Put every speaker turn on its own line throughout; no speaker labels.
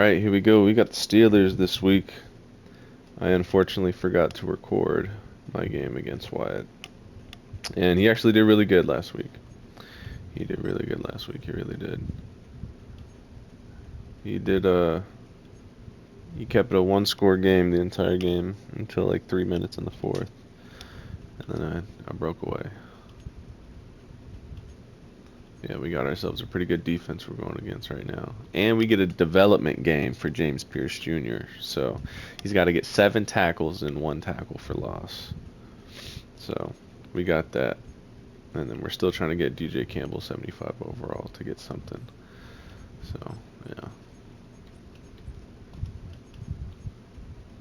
right, here we go. We got the Steelers this week. I unfortunately forgot to record my game against Wyatt. And he actually did really good last week. He did really good last week. He really did. He kept it a one-score game the entire game until like 3 minutes in the fourth. And then I broke away. Yeah, we got ourselves a pretty good defense we're going against right now. And we get a development game for James Pierce Jr. So he's got to get 7 tackles and 1 tackle for loss. So we got that. And then we're still trying to get DJ Campbell 75 overall to get something. So, yeah.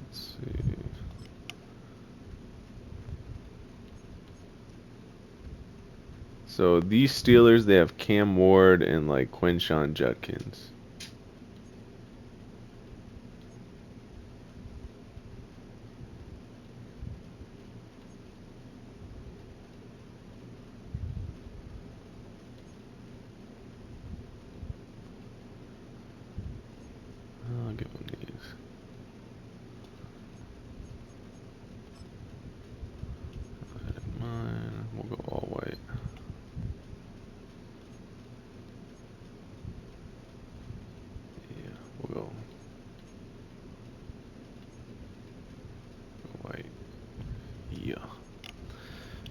Let's see. So these Steelers, they have Cam Ward and like Quinshon Judkins. I'll get one of these. Mine. We'll go all white. Go white. Yeah.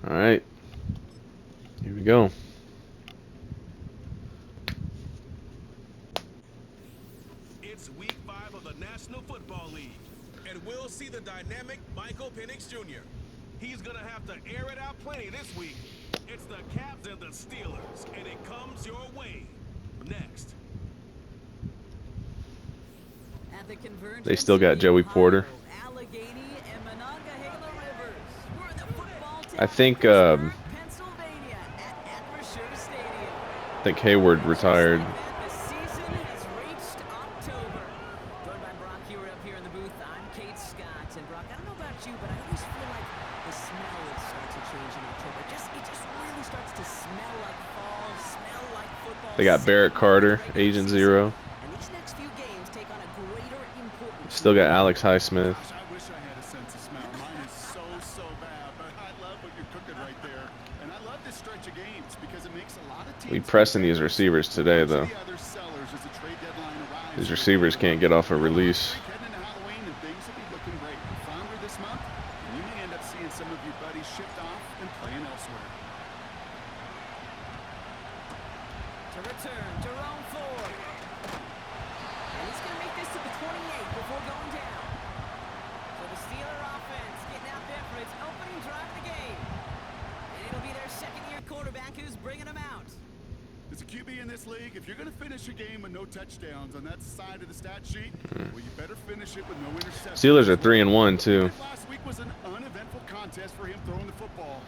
All right. Here we go.
It's week 5 of the National Football League, and we'll see the dynamic Michael Penix Jr. He's gonna have to air it out plenty this week. It's the Caps and the Steelers, and it comes your way next.
They still got Joey Porter. I think Hayward retired. They got Barrett Carter, Agent Zero. Still got Alex Highsmith.
I wish I had a sense of smell. Mine is so bad, but I love what you're cooking right there. And I love this stretch of games because it makes a lot of teams.
We pressing these receivers today, though. These receivers can't get off a release.
You may end up seeing some of your buddies shift off and playing elsewhere.
To return, Jerome Ford. And he's going to make this to the 28 before going down. So the Steeler offense getting out there for its opening drive of the game. And it'll be their second-year quarterback who's bringing them out.
As a QB in this league, if you're going to finish a game with no touchdowns on that side of the stat sheet, well, you better finish it with no interceptions.
Steelers are 3-1 too.
Last week was an uneventful contest for him throwing the football.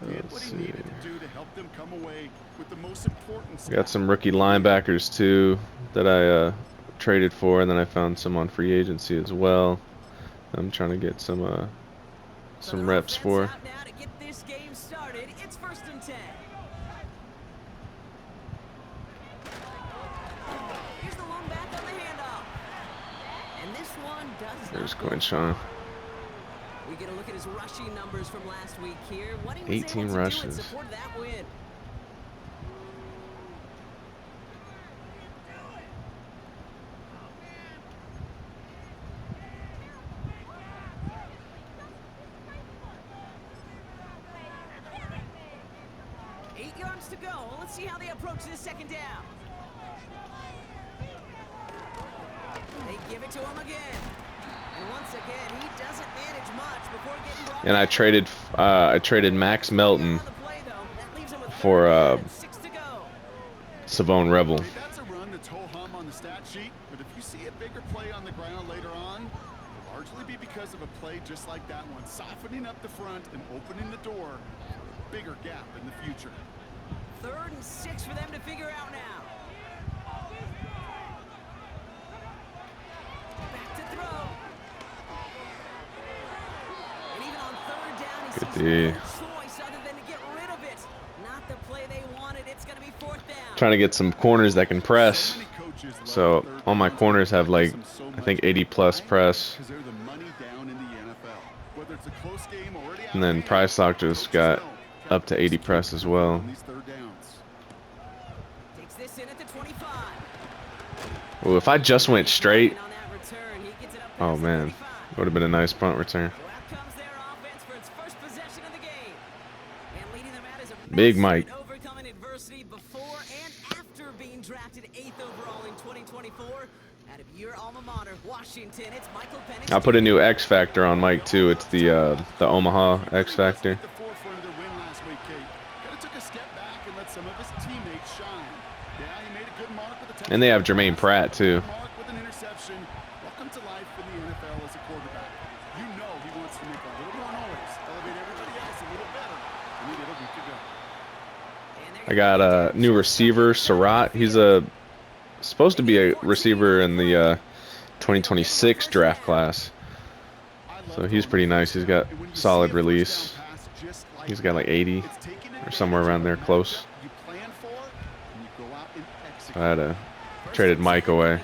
Did what he needed to do to help them come away with the most important.
We got some rookie linebackers too that I traded for, and then I found some on free agency as well. I'm trying to get some reps for.
Out now to get this game started. It's 1st and 10. Here's the one back on the handoff. And this one does
There's
not go
Quinshon.
We get a look at his rushing numbers from last week here. What he was
18
able to
rushes.
do in support of that win. Eight yards to go. Let's see how they approach this second down. They give it to him again. And once again, he doesn't manage much before getting brought
And I traded Max Melton for Savone Rebel.
That's a run that's ho-hum on the stat sheet, but if you see a bigger play on the ground later on, it'll largely be because of a play just like that one, softening up the front and opening the door for a bigger gap in the future.
3rd and 6 for them to figure out now. Back to throw. And even on 3rd down, he sees no choice other than to get rid of it. Not the play they wanted. It's going to be 4th down.
Trying to get some corners that can press.
So many coaches
So all my corners have like, I think 80 plus press. And then Price Lock just got up to 80 press as well.
Takes this in at the 25.
Well, if I just went straight,
On that return, he gets it up
oh
past the
man,
35.
would have been a nice punt return.
So out comes their offense for its first possession of the game. And leading them out is a
Big
massive
Mike.
overcoming adversity before and after being drafted 8th overall in 2024. Out of your alma mater, Washington, it's Michael Penix.
I put a new X Factor on Mike too. It's the Omaha X Factor. And they have Jermaine Pratt too.
Welcome to life in the NFL as a quarterback. You know he wants to make a little more noise, elevate everybody else a little better, and he did a week ago.
I got a new receiver, Surratt. He's supposed to be a receiver in the 2026 draft class. So he's pretty nice. He's got solid release. He's got like 80 or somewhere around there, close. I had to traded Mike away.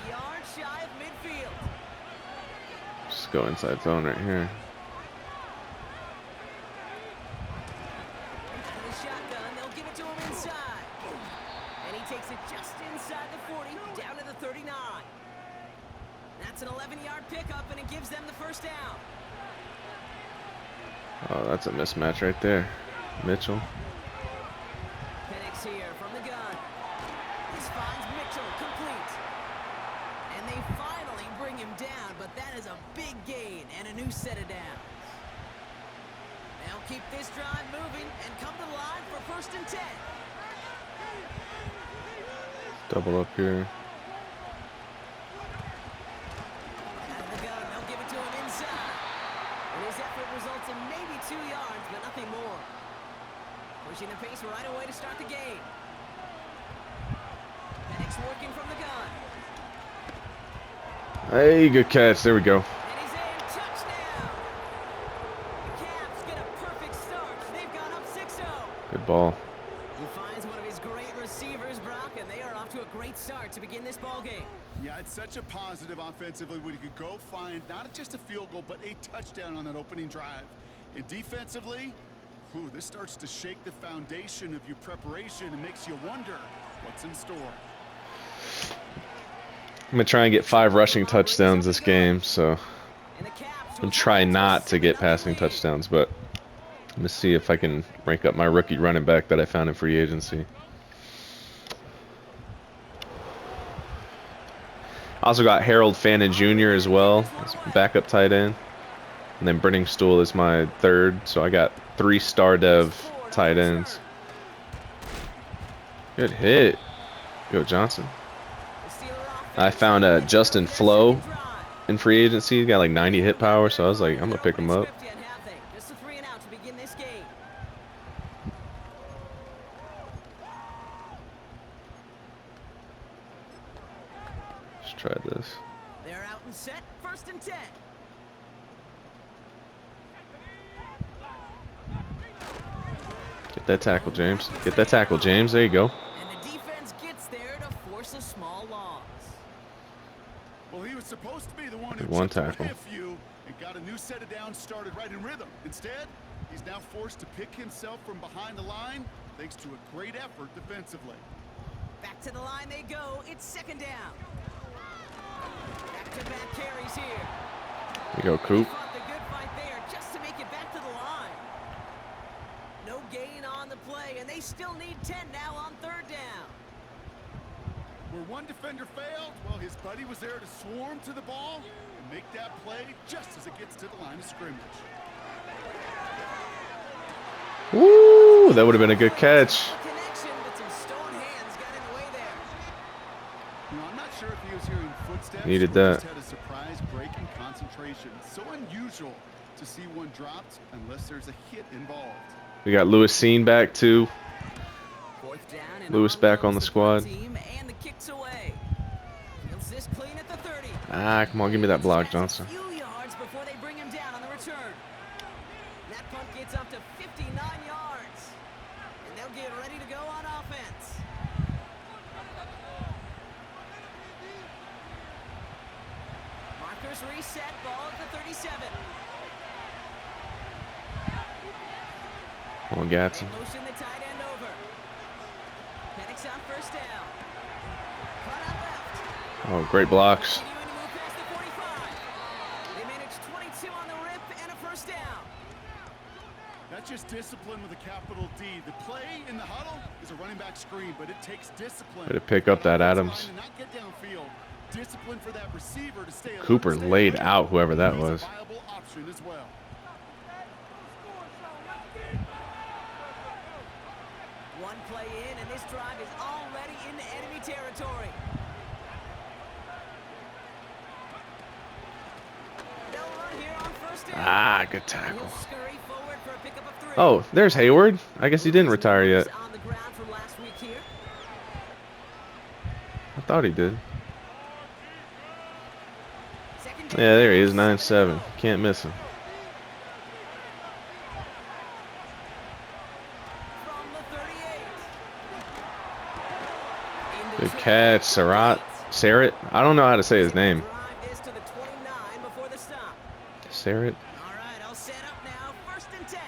Just go inside zone right here.
Shotgun, they'll give it to him inside. And he takes it just inside the 40, down to the 39. That's an 11-yard pickup, and it gives them the first down.
Oh, that's a mismatch right there. Mitchell.
Penix here from the gun. This finds Mitchell complete. And they finally bring him down, but that is a big gain and a new set of downs. Now keep this drive moving and come to the line for 1st and 10.
Double up here.
Out of the gun, they'll give it to him inside. And his effort results in maybe 2 yards, but nothing more. Pushing the pace right away to start the game. Penix working from the gun.
Hey, good catch. There we go.
And he's in. Touchdown! The Cavs get a perfect start. They've gone up 6-0.
Good ball.
He finds one of his great receivers, Brock, and they are off to a great start to begin this ball game.
Yeah, it's such a positive offensively when you could go find not just a field goal, but a touchdown on that opening drive. And defensively, this starts to shake the foundation of your preparation and makes you wonder what's in store.
I'm going to try and get 5 rushing touchdowns this game, so I'm going to try not to get passing touchdowns, but I'm going to see if I can rank up my rookie running back that I found in free agency. I also got Harold Fannin Jr. as well, as backup tight end. And then Brenning Stool is my 3rd, so I got 3 star dev tight ends. Good hit. Go Johnson. I found Justin Flo in free agency. He got like 90 hit power, so I was like, I'm going to pick him up.
Just a 3 and out to begin this game.
Let's try this.
They're out and set. 1st and 10.
Get that tackle, James. Get that tackle, James. There you go.
And the defense gets there to force a small loss.
Well, he was supposed to be the one who
One
chipped
tackle.
away a few and got a new set of downs started right in rhythm. Instead, he's now forced to pick himself from behind the line thanks to a great effort defensively.
Back to the line they go. It's 2nd down. Back-to-back carries here.
There you go, Coop.
Fought the good fight there just to make it back to the line. No gain on the play, and they still need 10 now on 3rd down.
Where one defender failed, well, his buddy was there to swarm to the ball and make that play just as it gets to the line of scrimmage.
Woo! That would have been a good catch.
Connection, but some stone hands got in the way there.
You know, I'm not sure if he was hearing footsteps
Needed
or
that.
just had a surprise break in concentration. So unusual to see one dropped unless there's a hit involved.
We got Lewis Seen back too.
4th down and
Lewis
on
back on
comes
the squad.
team, and the kick's away. Fields this clean at the 30.
Ah, come on, give me that block, Johnson.
A few yards before they bring him down on the return. That punt gets up to 59 yards. And they'll get ready to go on offense. set, ball at the 37.
Come on, Gatson.
Motion the tight end over. Penix on first down. Cut out left.
Oh, great blocks.
Continuing to move past the 45. They managed 22 on the rip and a first down.
That's just discipline with a capital D. The play in the huddle is a running back screen, but it takes discipline.
Way to pick up that Adams.
Not get downfield. Discipline for that receiver to stay
Cooper laid out whoever that was.
He's a viable option as well.
One play in, and this drive is already into enemy territory. They'll run here on first down.
Ah, good tackle.
He'll scurry forward for a pickup of 3.
Oh, there's Hayward. I guess he didn't retire yet.
On the ground from last week here.
I thought he did.
Second
Yeah,
down.
there he is, 9-7. Can't miss him.
From the 38.
Good catch, Sarrett. I don't know how to say his name.
Drive is to the 29 before the stop.
Sarrett.
All right, I'll set up now. First and 10.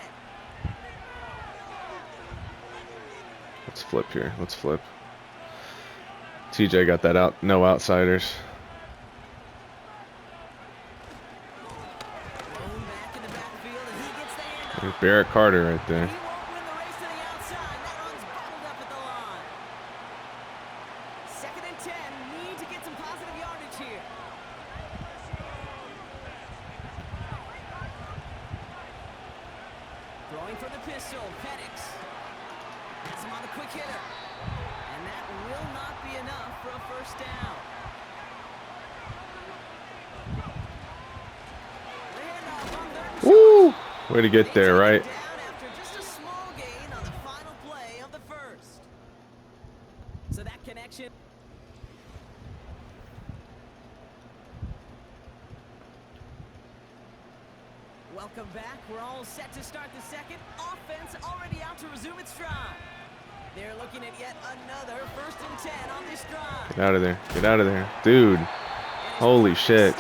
Let's flip here. Let's flip. TJ got that out. No outsiders.
Blown back in the backfield, and he gets the handoff.
There's Barrett Carter right there.
He won't win the race to the outside. That one's bottled up at the line. Second and 10. Need to get some positive yardage here. Throwing for the pistol. Penix. Has him on the quick hitter. And that will not be enough for a first down. The handoff on third and
Woo!
short.
Way to get there, right?
Down after just a small gain on the final play of the first. So that connection. Welcome back. We're all set to start the second. Offense already out to resume its drive. They're looking at yet another first and 10 on this drive.
Get out of there. Get out of there. Dude. Holy shit.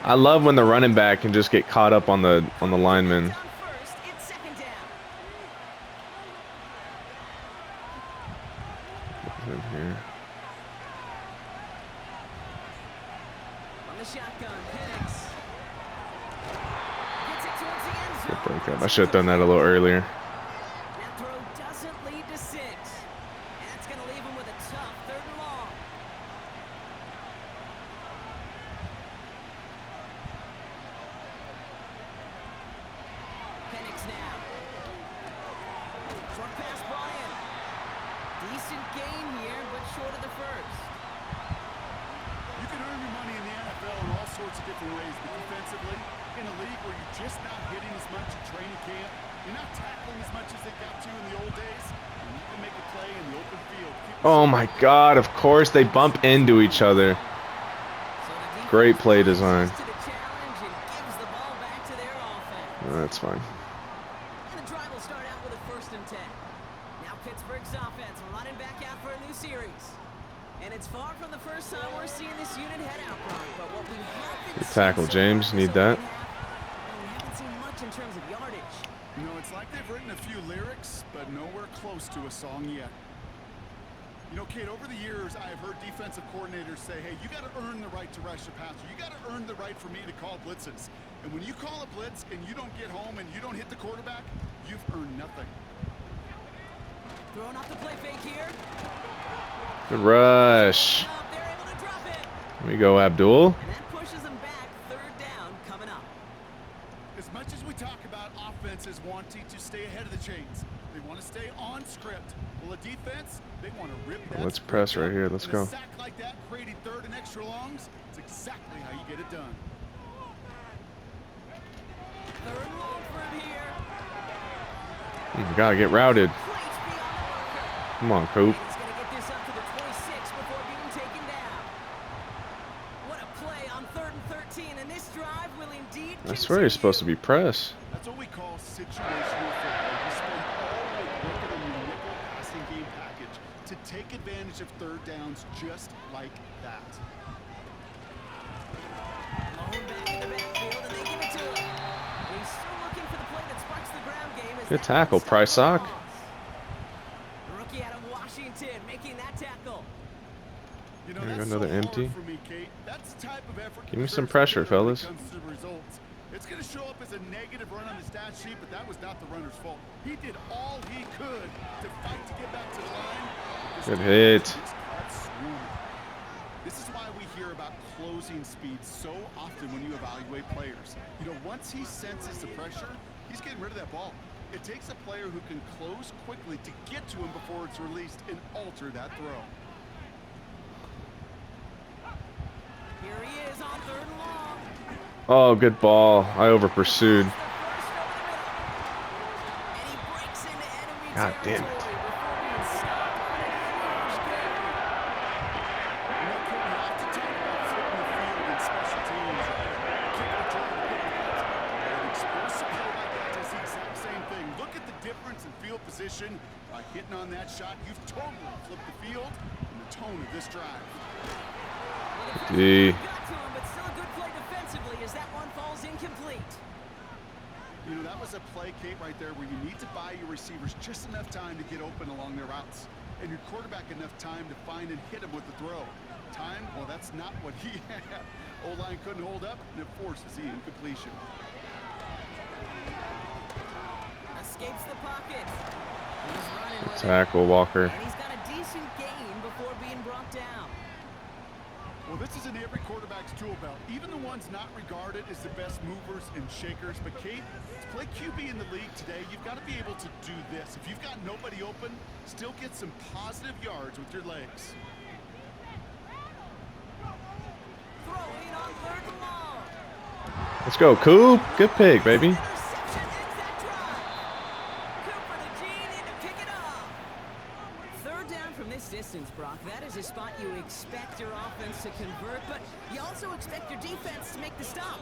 I love when the running back can just get caught up on the lineman.
Down first, it's second down.
In here.
On the shotgun, Penix. Gets it towards the end
Good
zone.
break up. I should have done that a little earlier.
That throw doesn't lead to 6. And that's going to leave him with a tough third and long. Penix now. Short pass brought in. Decent gain here, but short of the first.
You can earn your money in the NFL in all sorts of different ways, but defensively, in a league where you're just not hitting as much at training camp, you're not tackling as much as they got to in the old days, and you can make a play in the open field.
Oh my god, of course they bump into each other.
So the defense
Great play design.
rises to the challenge and gives the ball back to their offense.
Oh, that's fine.
And the drive will start out with a first and 10. Now Pittsburgh's offense running back out for a new series. And it's far from the first time we're seeing this unit head out front, but what we haven't
Good tackle,
seen
James.
so far
Need
is
that.
we haven't seen much in terms of yardage.
You know, it's like they've written a few lyrics, but nowhere close to a song yet. You know, Kate, over the years, I have heard defensive coordinators say, hey, you got to earn the right to rush the passer. You got to earn the right for me to call blitzes. And when you call a blitz and you don't get home and you don't hit the quarterback, you've earned nothing.
Throwing off the play fake here.
Good rush.
Up, they're able to drop it.
Here we go, Abdul.
And that pushes them back. Third down coming up.
As much as we talk about offenses wanting to stay ahead of the chains, they want to stay on script. Well, a defense, they want to rip that
Let's
script
press right
up.
here. Let's
And
go.
A sack like that, creating third and extra longs, it's exactly how you get it done.
Third and long for him here.
You gotta get routed.
Plays beyond the marker.
Come on, Coop.
He's going to get this up to the 26 before being taken down. What a play on third and 13, and this drive will indeed
I swear he's supposed to be press.
That's what we call situational football. You spend all week working on your nickel passing game package to take advantage of third downs just like that.
Thrown back in the backfield, and they give it to him. He's still looking for the play that sparks the ground game. As
Good
that
tackle,
one stops the
Prysock.
loss. Rookie out of Washington making that tackle.
You know,
There you
that's
go, another
so hard
empty.
for me, Kate. That's the type of effort
Give me some
deserves
pressure,
credit when it
fellas.
comes to the results. It's going to show up as a negative run on the stat sheet, but that was not the runner's fault. He did all he could to fight to get back to the line.
Good hit.
This is why we hear about closing speed so often when you evaluate players. You know, once he senses the pressure, he's getting rid of that ball. It takes a player who can close quickly to get to him before it's released and alter that throw.
Here he is on 3rd and long.
Oh, good ball. I over pursued.
The first over the middle. And he breaks into enemy
God damn it.
territory before being stopped on an huge gain.
You know, Kate, we have to talk about flipping the field in special teams, right? Kick return, good punt. An explosive play like that does the exact same thing. Look at the difference in field position. By hitting on that shot, you've totally flipped the field and the tone of this drive.
D.
Got to him, but still a good play defensively as that one falls incomplete.
You know, that was a play, Kate, right there where you need to buy your receivers just enough time to get open along their routes. And your quarterback enough time to find and hit him with the throw. Time, well, that's not what he had. O-line couldn't hold up, and it forces the incompletion.
Escapes the pocket. He's running with it.
Tackle, Walker.
And he's got a decent gain before being brought down.
Well, this is in every quarterback's tool belt, even the ones not regarded as the best movers and shakers. But, Kate, to play QB in the league today, you've got to be able to do this. If you've got nobody open, still get some positive yards with your legs.
Throwing on 3rd and long.
Let's go, Coop. Good pick, baby.
Interception ends that drive. Cooper to Gene in to pick it up. 3rd down from this distance, Brock. That is a spot you expect your offense to convert, but you also expect your defense to make the stop.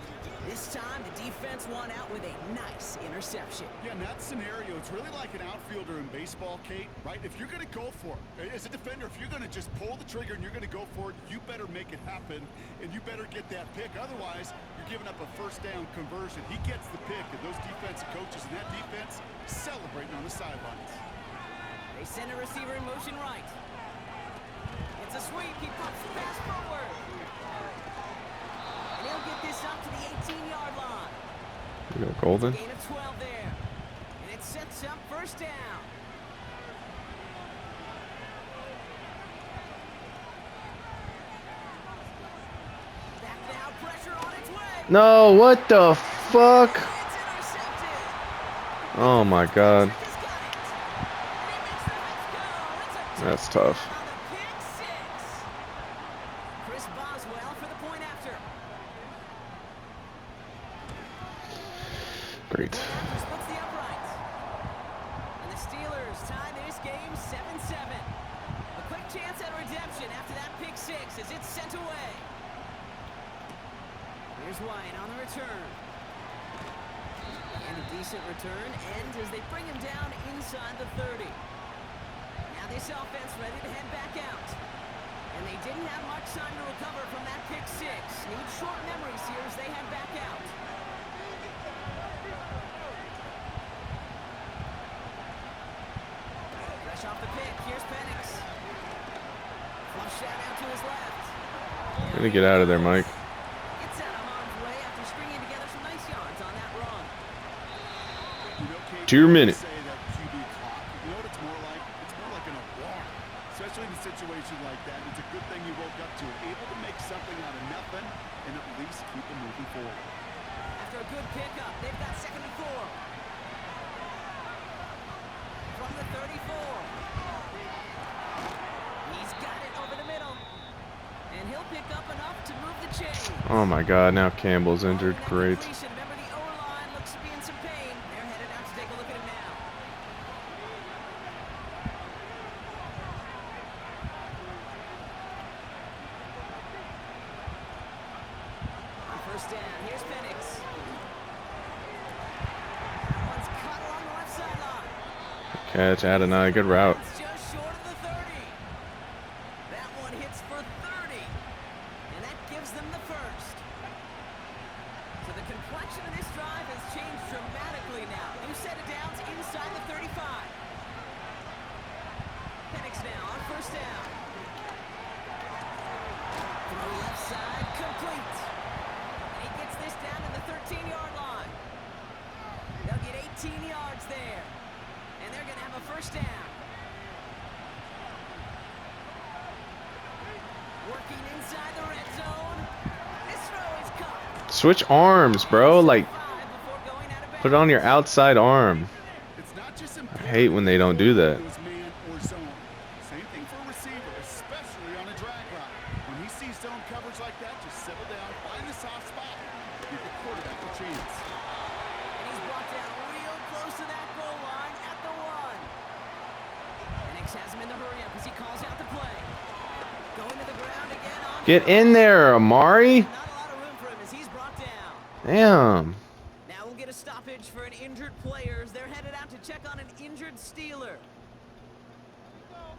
This time, the defense won out with a nice interception.
Yeah, in that scenario, it's really like an outfielder in baseball, Kate, right? If you're going to go for it, as a defender, if you're going to just pull the trigger and you're going to go for it, you better make it happen, and you better get that pick. Otherwise, you're giving up a 1st down conversion. He gets the pick, and those defensive coaches and that defense celebrating on the sidelines.
They send a receiver in motion right. It's a sweep. He pops the pass forward. And he'll get this up to the 18-yard line.
You go, Golden.
Gain of 12 there. And it sets up 1st down. Back now, pressure on its way.
No, what the fuck?
It's intercepted.
Oh my god.
He's got it. And he makes the Mets go. It's a
That's tough.
touchdown on the pick 6. Chris Boswell for the point after.
Great.
Point after splits the uprights. And the Steelers tie this game 7-7. A quick chance at redemption after that pick 6 as it's sent away. Here's White on the return. And a decent return ends as they bring him down inside the 30. Now this offense ready to head back out. And they didn't have much time to recover from that pick 6. Need short memories here as they head back out. Fresh off the pick, here's Penix. Flush that out to his left.
Gonna get out of there, Mike.
Gets out of harm's way after stringing together some nice yards on that run.
You know, Kate,
2 minutes.
say that QB clock. You know what it's more like? It's more like an alarm. Especially in a situation like that. It's a good thing you woke up to it. Able to make something out of nothing and at least keep it moving forward.
After a good pickup, they've got 2nd and 4. From the 34. He's got it over the middle. And he'll pick up enough to move the chain.
Oh my god, now Campbell's injured.
Following that
Great.
completion, remember the O-line looks to be in some pain. They're headed out to take a look at him now. On 1st down, here's Penix. That one's caught along the left sideline.
Catch, Adonai. Good route.
It's just short of the 30. That one hits for 30. And that gives them the 1st.
Switch arms, bro. Like, put it on your outside arm.
It's not just
I hate when they don't do that.
it was man or zone. Same thing for a receiver, especially on a drag route. When he sees zone coverage like that, just settle down, find the soft spot, give the quarterback a chance.
And he's brought down real close to that goal line at the 1. Penix has him in the hurry up as he calls out the play. Going to the ground again on
Get in there, Amari.
Not a lot of room for him as he's brought down.
Damn.
Now we'll get a stoppage for an injured player as they're headed out to check on an injured Steeler.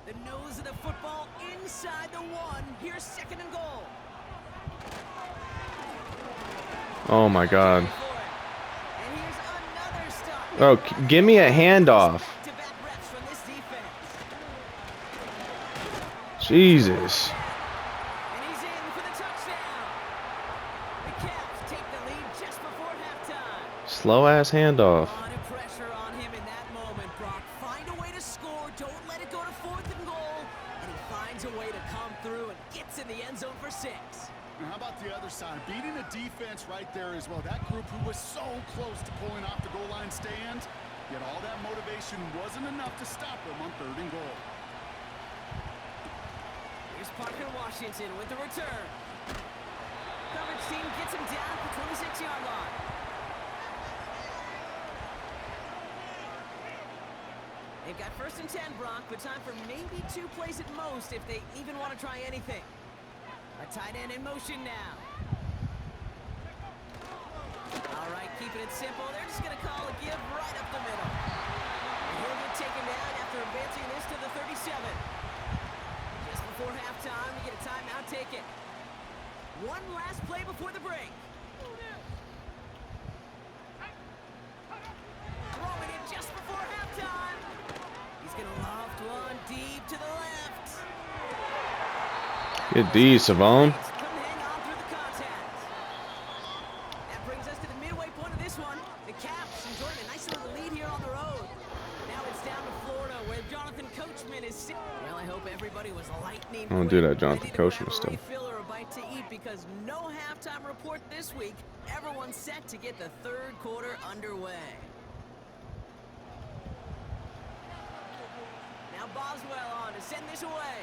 The nose of the football inside the 1. Here's 2nd and goal.
Oh my God.
And here's another stop.
Oh, give me a handoff.
Back-to-back reps from this defense.
Jesus.
And he's in for the touchdown. The Caps take the lead just before halftime.
Slow ass handoff.
A lot of pressure on him in that moment, Brock. Find a way to score. Don't let it go to 4th and goal. And he finds a way to come through and gets in the end zone for 6.
Now, how about the other side? Beating a defense right there as well. That group who was so close to pulling off the goal line stand, yet all that motivation wasn't enough to stop them on 3rd and goal.
Here's Parker Washington with the return. Coverage team gets him down at the 26-yard line. They've got 1st and 10, Brock, but time for maybe 2 plays at most if they even want to try anything. A tight end in motion now. All right, keeping it simple. They're just going to call a give right up the middle. And he'll get taken down after advancing this to the 37. Just before halftime, we get a timeout taken. One last play before the break. Throwing it just before halftime. He's going to loft one deep to the left.
Good D, Savone.
Couldn't hang on through the contact. That brings us to the midway point of this one. The Caps enjoying a nice little lead here on the road. Now it's down to Florida where Jonathan Coachman is sitting. Well, I hope everybody was lightning.
I don't do that Jonathan Coachman stuff.
Refill or a bite to eat because no halftime report this week. Everyone's set to get the 3rd quarter underway. Now Boswell on to send this away.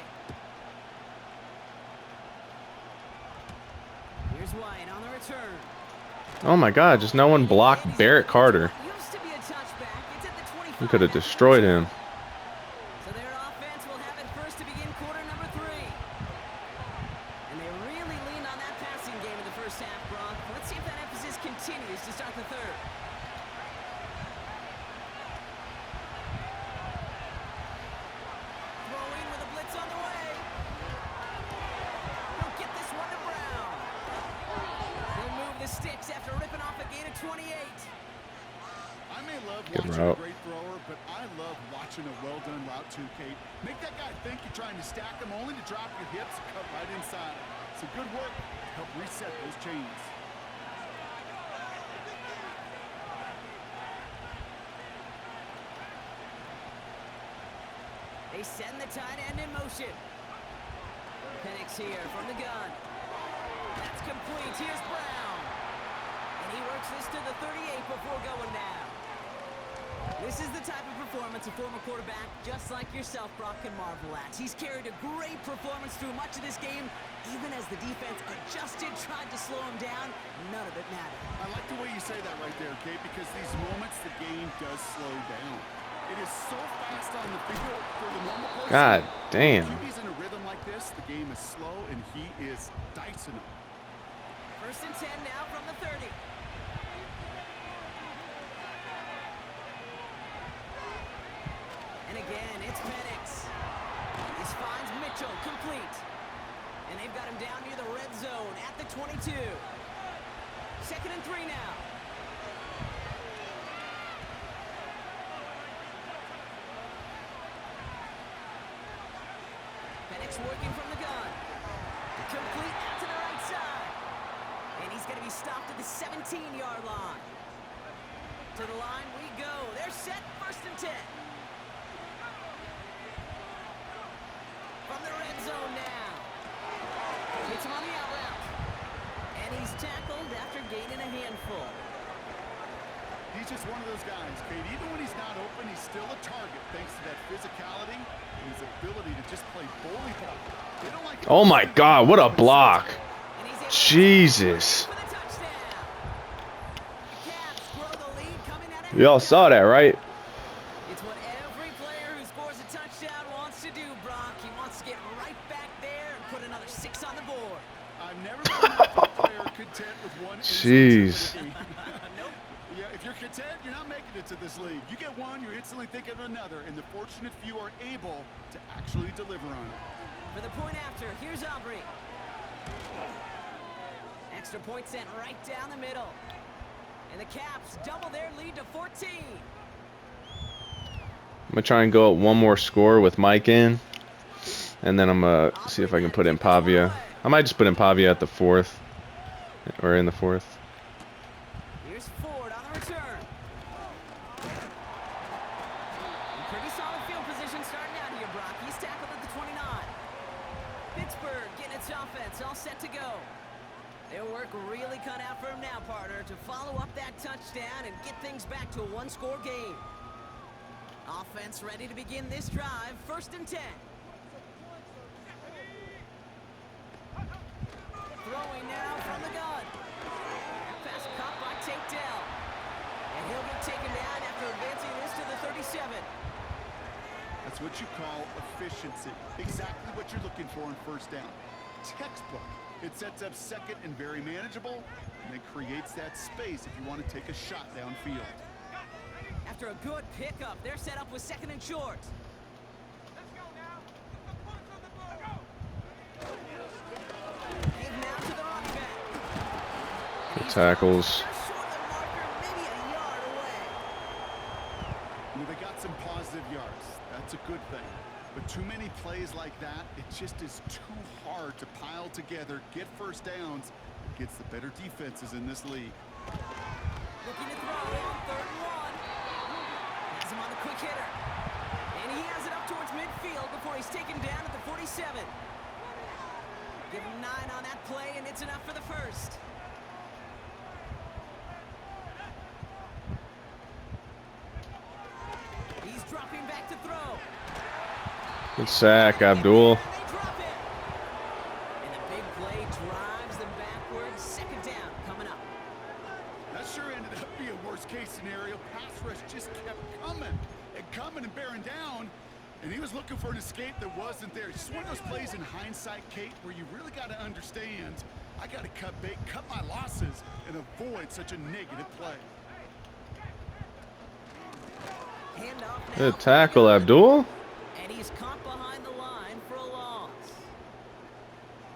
Here's White on the return.
Oh my God, just no one blocked Barrett Carter.
Used to be a touchback. It's at the 25.
We could have destroyed him.
So their offense will have it first to begin quarter number 3. And they really leaned on that passing game in the first half, Brock. Let's see if that emphasis continues to start the 3rd. Throwing with a blitz on the way. He'll get this one to Brown. He'll move the sticks after ripping off a gain of 28.
I may love
Good
watching
route.
a great thrower, but I love watching a well-done route too, Kate. Make that guy think you're trying to stack him only to drop your hips and cut right inside. So good work to help reset those chains.
They send the tight end in motion. Penix here from the gun. That's complete. Here's Brown. And he works this to the 38 before going down. This is the type of performance a former quarterback just like yourself, Brock, can marvel at. He's carried a great performance through much of this game, even as the defense adjusted, tried to slow him down. None of it mattered.
I like the way you say that right there, Kate, because these moments the game does slow down. It is so fast on the field for the normal person.
God damn.
If he's in a rhythm like this, the game is slow and he is dicing them.
1st and 10 now from the 30. And again, it's Penix. This finds Mitchell complete. And they've got him down near the red zone at the 22. 2nd and 3 now. Penix working from the gun. Complete out to the right side. And he's going to be stopped at the 17-yard line. To the line we go. They're set. 1st and 10. From the red zone now. Hits him on the out route. And he's tackled after gaining a handful.
He's just one of those guys, Kate. Even when he's not open, he's still a target thanks to that physicality and his ability to just play bully ball. They don't like
Oh my God, what a block.
And he's able to
Jesus.
for the touchdown. The Cavs grow the lead coming out of
Y'all saw that, right?
It's what every player who scores a touchdown wants to do, Brock. He wants to get right back there and put another 6 on the board.
I've never been a NFL player content with one
Jeez.
instance of the game.
Nope.
Yeah, if you're content, you're not making it to this league. You get one, you're instantly thinking of another, and the fortunate few are able to actually deliver on it.
For the point after, here's Aubrey. Extra point sent right down the middle. And the Caps double their lead to 14.
I'm going to try and go up one more score with Mike in. And then I'm going to see if I can put in Pavia. I might just put in Pavia at the 4th. Or in the 4th.
Here's Ford on the return. In pretty solid field position starting out here, Brock. He's tackled at the 29. Pittsburgh getting its offense all set to go. Their work really cut out for him now, partner, to follow up that touchdown and get things back to a one-score game. Offense ready to begin this drive. 1st and 10. Throwing now from the gun. Pass caught by Tate Dell. And he'll get taken down after advancing this to the 37.
That's what you call efficiency. Exactly what you're looking for in 1st down. Textbook. It sets up 2nd and very manageable, and it creates that space if you want to take a shot downfield.
After a good pickup, they're set up with 2nd and short. Give now to the running back.
Good tackles.
Just short of the marker, maybe a yard away.
They got some positive yards. That's a good thing. But too many plays like that, it just is too hard to pile together, get 1st downs, against the better defenses in this league.
Looking to throw on 3rd and 1. Has him on the quick hitter. And he has it up towards midfield before he's taken down at the 47. Give him 9 on that play, and it's enough for the 1st. He's dropping back to throw.
Good sack, Abdul.
And they drop it. And the big play drives them backwards. 2nd down coming up.
That sure ended up being a worst-case scenario. Pass rush just kept coming and bearing down, and he was looking for an escape that wasn't there. It's just one of those plays in hindsight, Kate, where you really got to understand, I got to cut my losses, and avoid such a negative play.
Handoff now.
Good tackle, Abdul.
And he's caught behind the line for a loss.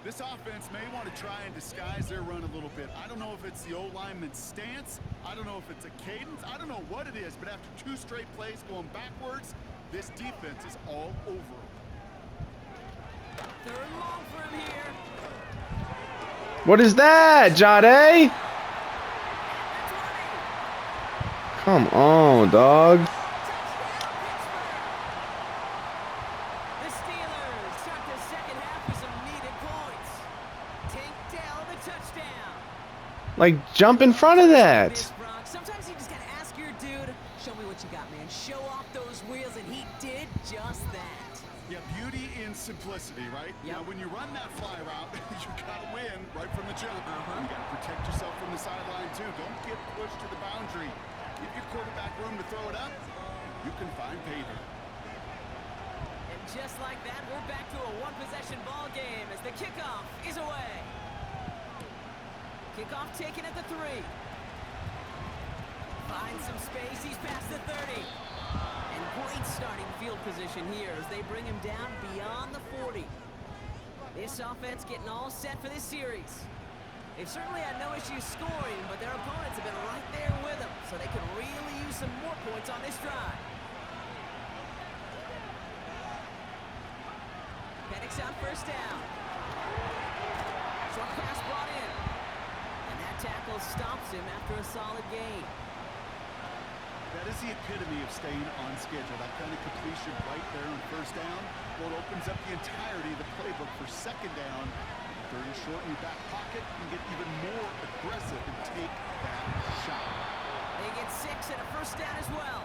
This offense may want to try and disguise their run a little bit. I don't know if it's the O-lineman's stance. I don't know if it's a cadence. I don't know what it is, but after 2 straight plays going backwards, this defense is all over.
3rd and long for him here.
What is that, Jade?
20.
Come on, dog.
Touchdown, Pittsburgh. The Steelers start the 2nd half with some needed points. Tank Dell the touchdown.
Like, jump in front of that.
This, Brock. Sometimes you just gotta ask your dude, show me what you got, man. Show off those wheels, and he did just that.
Yeah, beauty in simplicity, right?
Yep.
Now, when you run that fly route, you got to win right from the jump. You got to protect yourself from the sideline, too. Don't get pushed to the boundary. Give your quarterback room to throw it up. You can find paydirt.
And just like that, we're back to a one-possession ball game as the kickoff is away. Kickoff taken at the 3. Finds some space. He's past the 30. And great starting field position here as they bring him down beyond the 40. This offense getting all set for this series. They've certainly had no issues scoring, but their opponents have been right there with them, so they could really use some more points on this drive. Penix on 1st down. Short pass brought in. And that tackle stops him after a solid gain.
That is the epitome of staying on schedule. That kind of completion right there on 1st down. Well, it opens up the entirety of the playbook for 2nd down. Third and short in your back pocket, and get even more aggressive and take that shot.
They get 6 and a first down as well.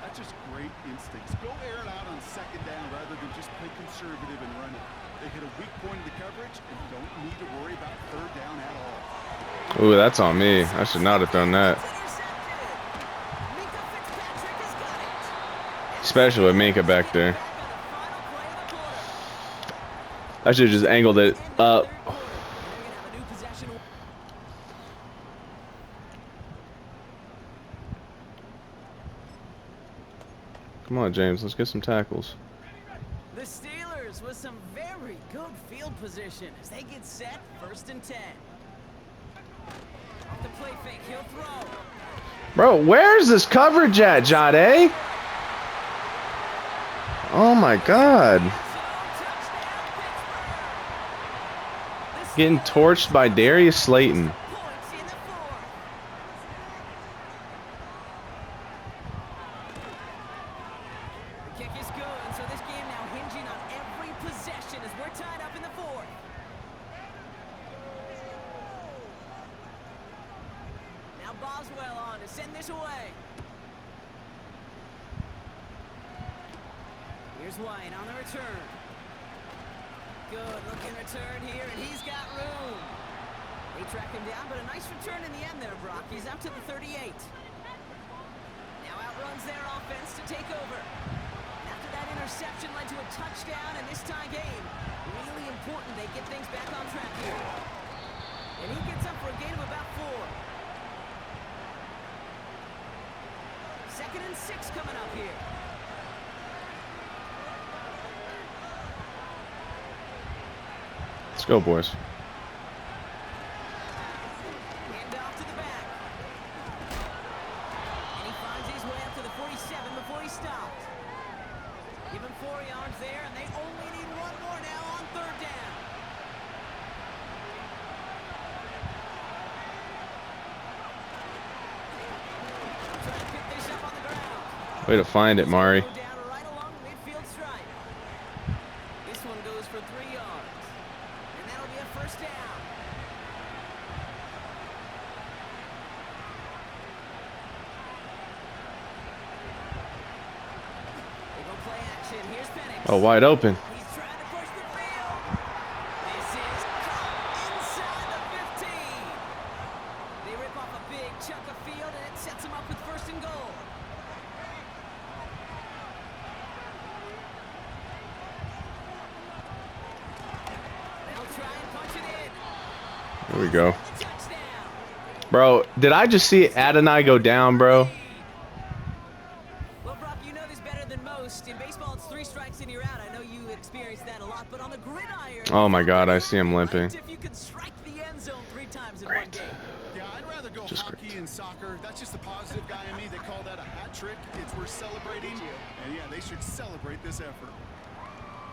That's just great instincts. Go air it out on second down rather than just play conservative and run it. They hit a weak point in the coverage and don't need to worry about third down at all.
Ooh, that's on me. I should not have done that. Especially with Minka back there. I should have just angled it up. Come on, James. Let's get some tackles.
The Steelers with some very good field position as they get set, 1st and 10. Off the play fake, he'll throw.
Bro, where's this coverage at, Jade? Oh my God. Getting torched by Darius Slayton.
The kick is good, so this game now hinging on every possession as we're tied up in the 4th. Now Boswell on to send this away. Here's White on the return. Good looking return here, and he's got room. They track him down, but a nice return in the end there, Brock. He's up to the 38. Now outruns their offense to take over. And after that interception led to a touchdown in this tie game. Really important they get things back on track here. And he gets up for a gain of about 4. 2nd and 6 coming up here.
Let's go, boys.
Hand off to the back. And he finds his way up to the 47 before he stopped. Give him 4 yards there, and they only need 1 more now on 3rd down. Trying to pick this up on the ground.
Way to find it, Mari.
Go down right along the midfield stripe. This one goes for 3 yards. And that'll be a 1st down. They go play action. Here's Penix.
Oh, wide open.
He's trying to push the field. This is caught inside the 15. They rip off a big chunk of field, and it sets them up with 1st and goal. They'll try and punch it in.
There we go.
Touchdown.
Bro, did I just see Adonai go down, bro?
Well, Brock, you know this better than most. In baseball, it's 3 strikes and you're out. I know you experience that a lot, but on the gridiron,
Oh my God, I see him limping.
if you could strike the end zone 3 times in one
Great.
game.
Yeah, I'd rather go
Just
hockey
great.
and soccer. That's just the positive guy in me. They call that a hat trick. It's worth celebrating. And yeah, they should celebrate this effort.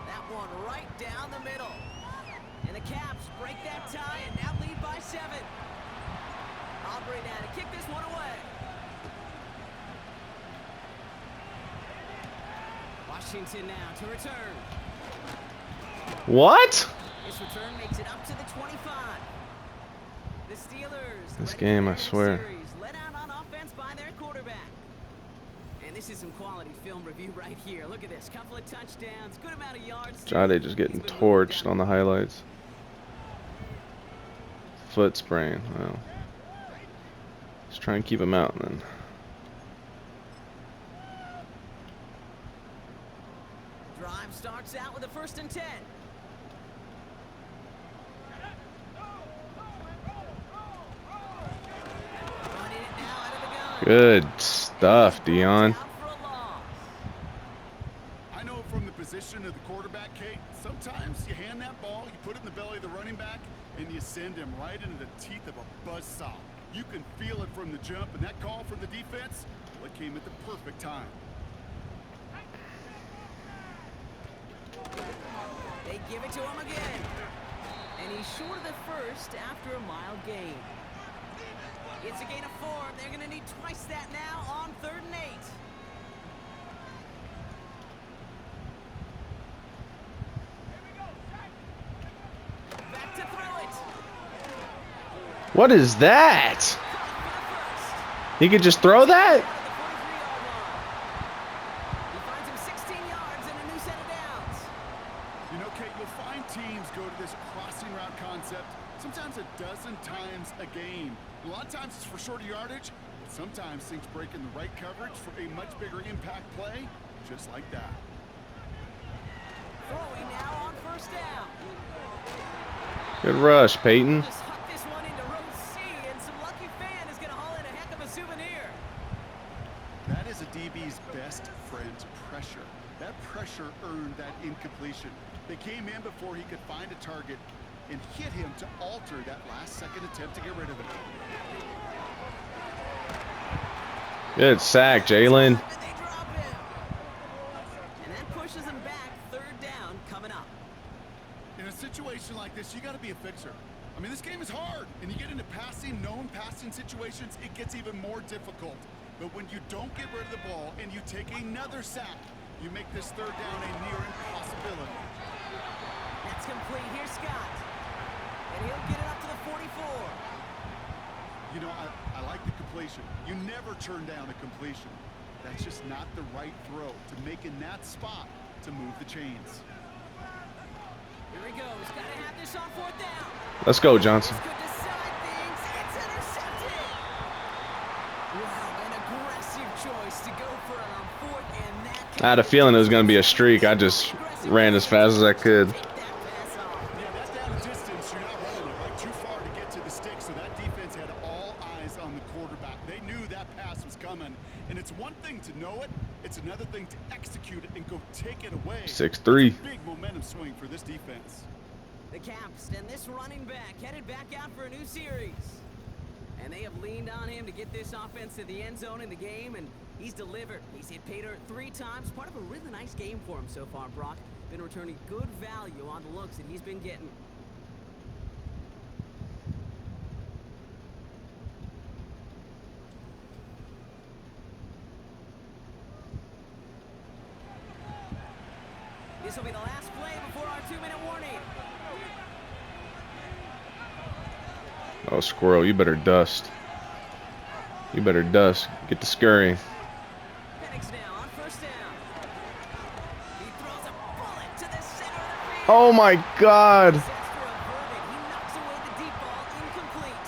That one right down the middle. And the Caps break that tie and now lead by 7. Aubrey now to kick this one away. Washington now to return.
What?
This return makes it up to the 25. The Steelers.
This
ready
game,
for
I
their
swear.
series, let out on offense by their quarterback. And this is some quality film review right here. Look at this. Couple of touchdowns, good amount of yards.
Jade just getting torched on the highlights. Foot sprain. Well, let's try and keep him out then.
Drive starts out with a 1st and 10. Running it now out of the gun.
Good stuff, Dion.
Out for a loss.
I know from the position of the quarterback, Kate, sometimes you hand that ball, you put it in the belly of the running back, and you send him right into the teeth of a buzzsaw. You can feel it from the jump, and that call from the defense, well, it came at the perfect time.
They give it to him again. And he's short of the first after a mild gain. It's a gain of 4. They're going to need twice that now on 3rd and 8. Back to
What is that? He could just throw that?
He finds him 16 yards and a new set of downs.
You know, Kate, you'll find teams go to this crossing route concept sometimes a dozen times a game. A lot of times it's for shorter yardage, but sometimes things break in the right coverage for a much bigger impact play, just like that.
Throwing now on first down.
Good rush, Peyton.
Just huck this one into row C, and some lucky fan is going to haul in a heck of a souvenir.
That is a DB's best friend, pressure. That pressure earned that incompletion. They came in before he could find a target and hit him to alter that last-second attempt to get rid of it.
Good sack, Jalen.
And they drop him. And that pushes him back. Third down coming up.
In a situation like this, you got to be a fixer. I mean, this game is hard, and you get into passing, known passing situations, it gets even more difficult. But when you don't get rid of the ball and you take another sack, you make this third down a near impossibility.
That's complete. Here's Scott. And he'll get it up to the 44.
You know, I like the completion. You never turn down a completion. That's just not the right throw to make in that spot to move the chains.
Here he goes. Got to have this on fourth down.
Let's go, Johnson.
This could decide things. It's intercepted. Wow, an aggressive choice to go for it on fourth, and that
I had a feeling it was going to be a streak. I just ran as fast as I could.
take that pass off.
Yeah, that's down a distance. You're not running it right too far to get to the stick, so that defense had all eyes on the quarterback. They knew that pass was coming, and it's one thing to know it. It's another thing to execute it and go take it away.
6'3".
It's a big momentum swing for this defense.
The Caps and this running back headed back out for a new series. And they have leaned on him to get this offense to the end zone in the game, and he's delivered. He's hit pay dirt 3 times. Part of a really nice game for him so far, Brock. Been returning good value on the looks that he's been getting. This will be the last play before our 2-minute warning.
Oh, Squirrel, you better dust. You better dust. Get the scurry.
Penix now on first down. He throws a bullet to the center of the field.
Oh, my God.
Sets for a verdict. He knocks away the deep ball, incomplete.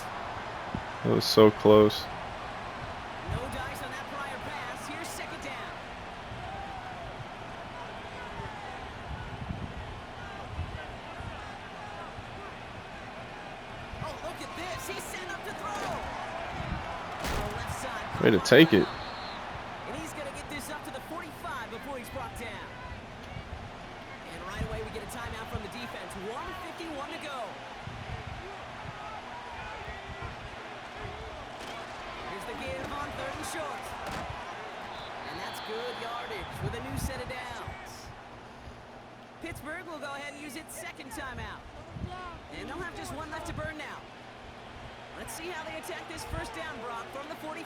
That was so close.
No dice on that prior pass. Here's second down. Oh, look at this. He's set up to throw. Oh, left side.
Way to take it.
And he's going to get this up to the 45 before he's brought down. And right away we get a timeout from the defense. 1:51 to go. Here's the give on third and short. And that's good yardage with a new set of downs. Pittsburgh will go ahead and use its second timeout. And they'll have just one left to burn now. Let's see how they attack this first down, Brock, from the 43.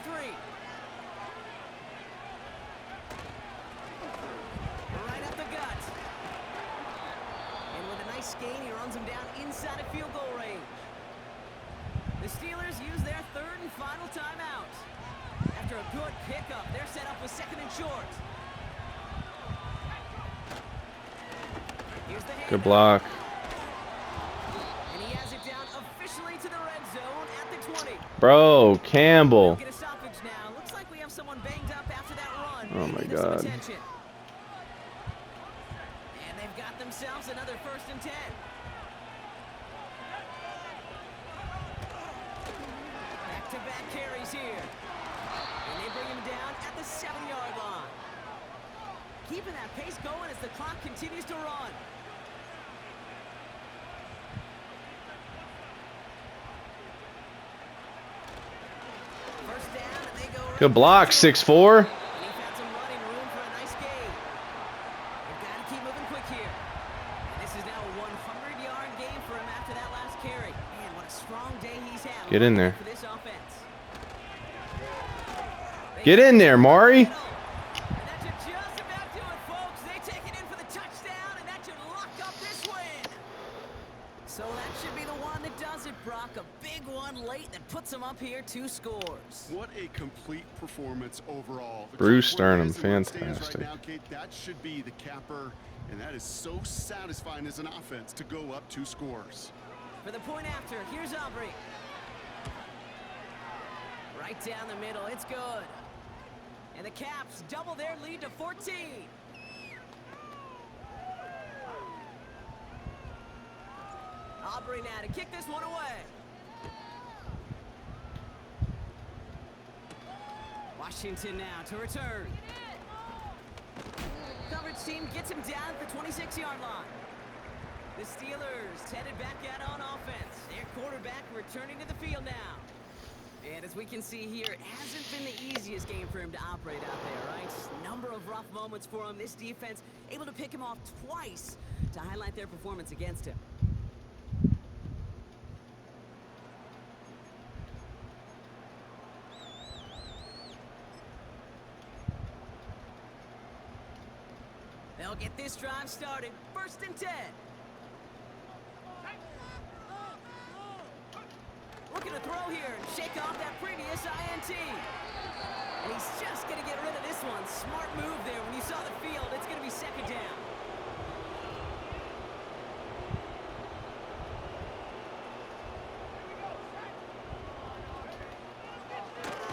Right up the gut. And with a nice gain, he runs him down inside of field goal range. The Steelers use their third and final timeout. After a good pickup, they're set up with second and short. Here's the
Good
handoff.
block.
And he has it down officially to the red zone at the 20.
Bro, Campbell.
Get a stoppage now. Looks like we have someone banged up after that run.
Oh,
They
my
need some
God.
attention. And they've got themselves another 1st and 10. Back-to-back carries here. And they bring him down at the 7-yard line. Keeping that pace going as the clock continues to run. First down, and they go right
Good block,
back to it.
6'4".
And he found some running room for a nice gain. They've got to keep moving quick here. And this is now a 100-yard game for him after that last carry. Man, what a strong day he's had.
Get in there.
For this offense.
Get in there, Mari.
And that should just about do it, folks. They take it in for the touchdown, and that should lock up this win. So that should be the one that does it, Brock. A big one late that puts him up here 2 scores.
What a complete performance overall. The
Bruce
clock where it
Sternum,
is and where it stands
fantastic.
Right now, Kate, that should be the capper, and that is so satisfying as an offense to go up 2 scores.
For the point after, here's Aubrey. Right down the middle, it's good. And the Caps double their lead to 14. Aubrey now to kick this one away. Washington now to return. Coverage team gets him down at the 26-yard line. The Steelers headed back out on offense. Their quarterback returning to the field now. And as we can see here, it hasn't been the easiest game for him to operate out there, right? Number of rough moments for him. This defense able to pick him off twice to highlight their performance against him. They'll get this drive started. 1st and 10. Looking to throw here and shake off that previous INT. And he's just going to get rid of this one. Smart move there. When you saw the field, it's going to be 2nd down.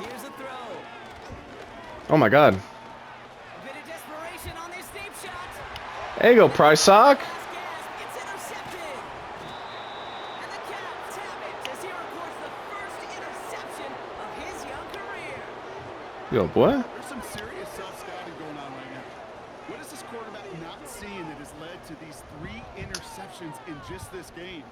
Here's a throw.
Oh my God.
A bit of desperation on this deep shot.
There you go, Price Sock.
It's intercepted. And the Caps have it as he records the first interception of his young career.
Yo, boy.
There's some serious self-scouting going on right now. What is this quarterback not seeing that has led to these 3 interceptions in just this game?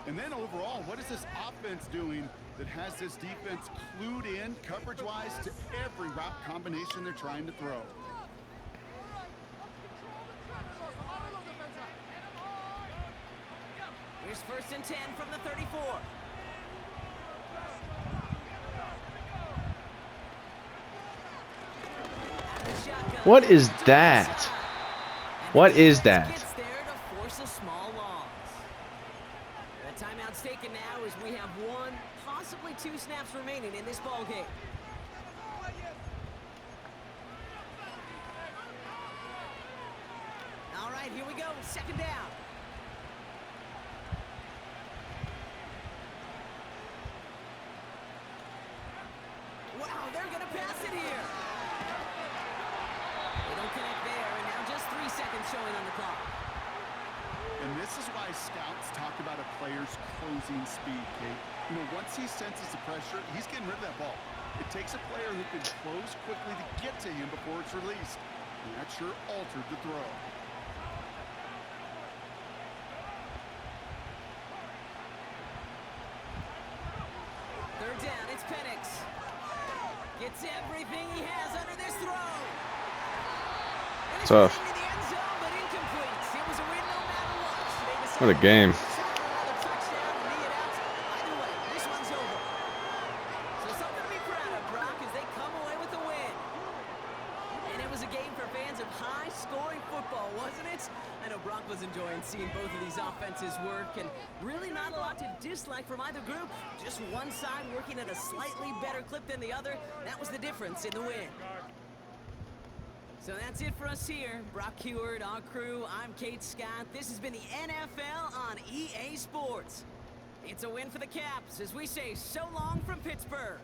And then overall, what is this offense doing that has this defense clued in coverage-wise to every route combination they're trying to throw?
Here's 1st and 10 from the 34.
What is that? What is that?
Gets there to force a small loss. The timeout's taken now as we have 1, possibly 2 snaps remaining in this ball game. All right, here we go. 2nd down. Wow, they're going to pass it here. They don't connect there, and now just 3 seconds showing on the clock.
And this is why scouts talk about a player's closing speed, Kate. You know, once he senses the pressure, he's getting rid of that ball. It takes a player who can close quickly to get to him before it's released. And that sure altered the throw.
Third down, it's Penix. Gets everything he has under this throw. And it's
Tough.
into the end zone, but incomplete. It was a win no matter what. They decided
What a game.
to settle another touchdown and knee it out. Either way, this one's over. So something to be proud of, Brock, as they come away with the win. And it was a game for fans of high-scoring football, wasn't it? I know Brock was enjoying seeing both of these offenses work, and really not a lot to dislike from either group. Just one side working at a slightly better clip than the other. That was the difference in the win. So that's it for us here. Brock Heward, our crew, I'm Kate Scott. This has been the NFL on EA Sports. It's a win for the Caps as we say so long from Pittsburgh.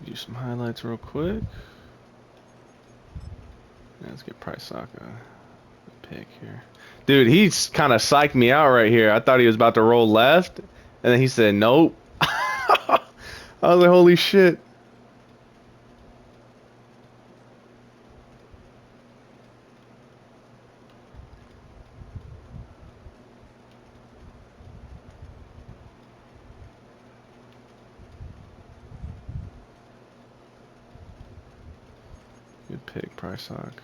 Do some highlights real quick. Let's get Price Sock a pick here. Dude, he's kind of psyched me out right here. I thought he was about to roll left, and then he said nope. I was like, holy shit. Good pick, Price Sock.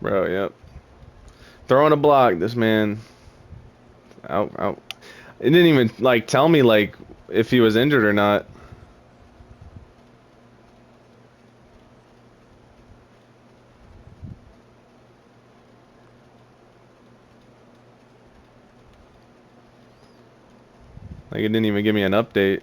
Bro, yep. Throwing a block. This man. Out, out. It didn't even, like, tell me, like, if he was injured or not. Like, it didn't even give me an update.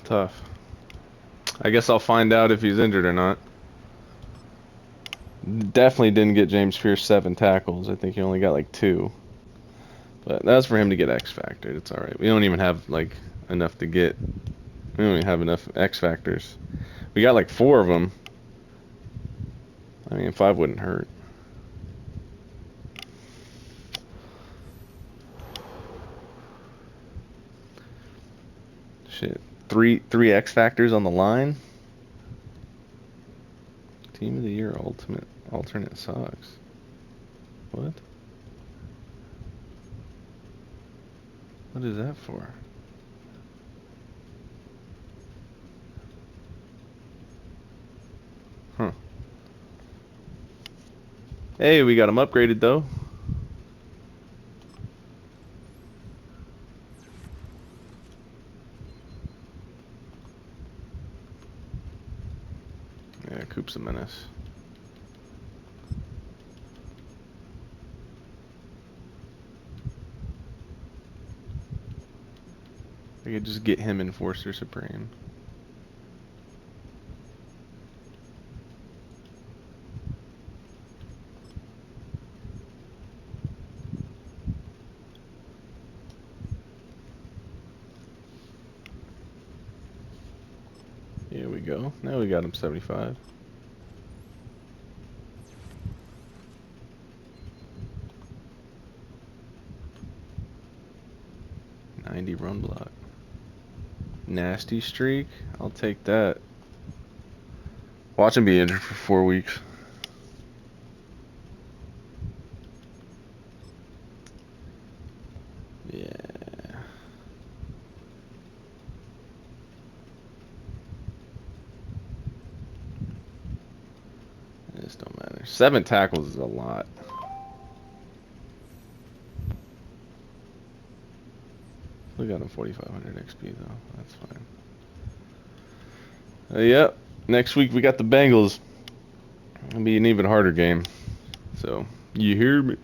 Tough. I guess I'll find out if he's injured or not. Definitely didn't get James Pierce 7 tackles. I think he only got like 2. But that's for him to get X Factor. It's alright. We don't even have like enough to get. We don't even have enough X Factors. We got like 4 of them. I mean, 5 wouldn't hurt. Shit. Three X Factors on the line? Team of the Year alternate socks. What? What is that for? Huh. Hey, we got him upgraded though. Yeah, Coop's a menace. I could just get him Enforcer Supreme. Here we go. Now we got him 75. '90 run block. Nasty streak. I'll take that. Watch him be injured for 4 weeks. Yeah. This don't matter. 7 tackles is a lot. We got him 4,500 XP though. That's fine. Yep. Next week we got the Bengals. It'll be an even harder game. So, you hear me?